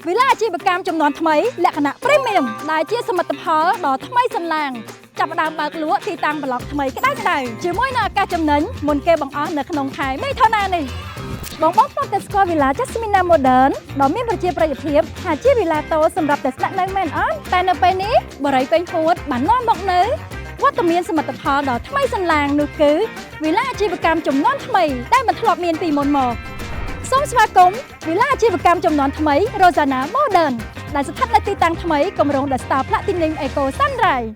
វិលាអាជីវកម្មចំនួនថ្មីលក្ខណៈ Premium ដែលជាសមិទ្ធផលដ៏ថ្មីសន្លាងចាប់ផ្ដើមបើកលក់ទីតាំងប្លុកថ្មីក្តៅជាមួយនឹងឱកាសចំណេញមុនគេបង្អស់នៅក្នុងខែមិថុនានេះបងប្អូនតែស្គាល់វិឡា Jasmina Modern ដ៏មានប្រជាប្រិយភាពថាជាវិឡាតូសម្រាប់តែស្នាក់នៅមែនអត់តែនៅពេលនេះបរិយាពេញហួតបាននាំមកនៅវត្តមានសមិទ្ធផលដ៏ថ្មីសន្លាងនោះគឺវិឡាអាជីវកម្មចំនួនថ្មីដែលមិនធ្លាប់មានពីមុនមកសូមស្វាគមន៍វិឡាអាជីវកម្មចំនួនថ្មី Rosanna Modern ដែលស្ថិតនៅទីតាំងថ្មីគម្រោង The Star Platinum Eco Sunrise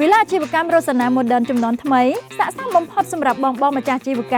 វិឡាអាជីវកម្ម Rosanna Modern ចំនួនថ្មីស័ក្តិសមបំផុតសម្រាប់បងម្ចាស់អាជីវក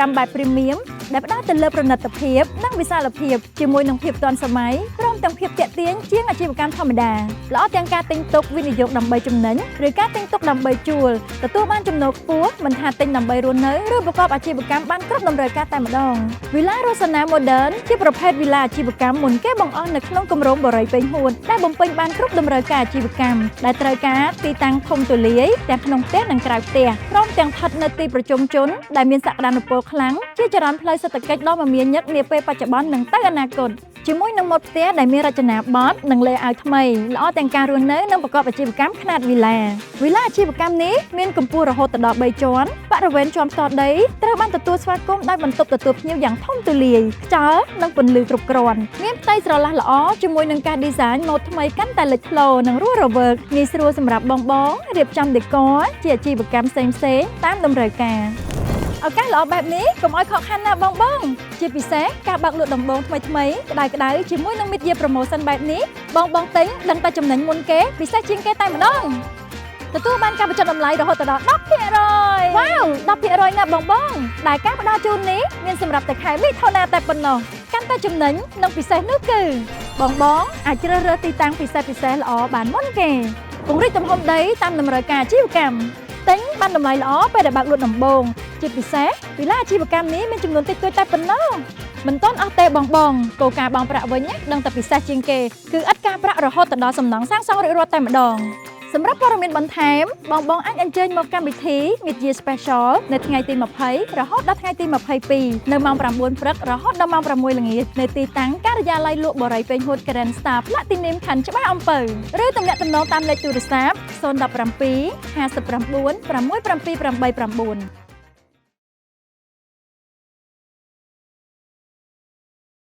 ម្មបែប Premium ដែលផ្ដោតទៅលើប្រណិតភាពនិងវិសាលភាពជាមួយនឹងភាពទាន់សម័យព្រមទាំងភាពទាក់ទាញជាងអាជីវកម្មធម្មតាល្អទាំងការទិញទុកវិនិយោគដើម្បីចំណេញឬការទិញទុកដើម្បីជួលទទួលបានចំណូលខ្ពស់មិនថាទិញដើម្បីរស់នៅឬប្រកបអាជីវកម្មបានគ្រប់តម្រូវការតែម្ដងវិឡា Rosanna Modern ជាប្រភេទវិឡាអាជីវកម្មមុនគេបង្អស់នៅក្នុងគម្រោងបរិយាពេញហួតដែលបំពេញបានគ្រប់តម្រូវការអាជីវកម្មដែលត្រូវការទីតាំងធំទូលាយទាំងក្នុងផ្ទះនិងក្រៅផ្ទះព្រមទាំងស្ថិតនៅទីប្រជុំជនដែលមានសក្តានុពលខ្លាំងជាចរន្តផ្លូវសេដ្ឋកិច្ចដ៏មមាញឹកនាពេលបច្ចុប្បន្ននិងទៅអនាគតជាមួយនឹងម៉ូដផ្ទះដែលមានរចនាបថនិងលេអាវថ្មីល្អទាំងការរស់នៅនិងប្រកបអាជីវកម្មខ្នាតវិឡាអាជីវកម្មនេះមានកម្ពស់រហូតដល់3ជាន់បរិវេណជាន់ផ្ទាល់ដីត្រូវបានទទួលស្វាគមន៍ដោយបន្ទប់ទទួលភ្ញៀវយ៉ាងធំទូលាយខ្យល់និងពន្លឺគ្រប់គ្រាន់មានផ្ទៃស្រឡះល្អជាមួយនឹងការ design ម៉ូដថ្មីកាន់តែលេចធ្លោនិងរស់រវើកងាយស្រួលសម្រាប់បងរៀបចំដេក័រជាអាជីវកម្មផ្សេងៗតាមតម្រូវការឱកាសល្អបែបនេះកុំឲ្យខកខានណាបងជាពិសេសការបើកលក់ដំបូងថ្មីក្តៅជាមួយនឹង Mid-year Promotion បែបនេះបងទិញដឹងតែចំណេញមុនគេពិសេសជាងគេតែម្ដងទទួលបានការបញ្ចុះតម្លៃរហូតដល់ 10% វ៉ាវ 10% ណាបងដែលការផ្ដល់ជូននេះមានសម្រាប់តែខែមិថុនាតែប៉ុណ្ណោះកាន់តែចំណេញនិងពិសេសនោះគឺបងអាចជ្រើសរើសទីតាំងពិសេសល្អបានមុនគេពង្រីកទំហំដីតាមតម្រូវការអាជីវកម្មទិញបានតម្លៃល្អពេលដែលបើកលក់ដំបូងជាពិសេសវិឡាអាជីវកម្មនេះមានចំនួនតិចតួចតែប៉ុណ្ណោះមិនទាន់អស់ទេបងគោលការណ៍បង់ប្រាក់វិញដឹងតែពិសេសជាងគេគឺឥតការប្រាក់រហូតដល់សំណងសាងសង់រួចរាល់តែម្ដងសម្រាប់ព័ត៌មានបន្ថែមបងអាចអញ្ជើញមកកម្មវិធី Mid-year Special នៅថ្ងៃទី20រហូតដល់ថ្ងៃទី22នៅម៉ោង 9 ព្រឹក រហូតដល់ម៉ោង 6 ល្ងាចនៅទីតាំងការិយាល័យលក់បរិយាពេញហួត Grand Star Platinum ខណ្ឌច្បារអំពៅឬទំនាក់ទំនងតាមលេខទូរស័ព្ទ 017 59 67889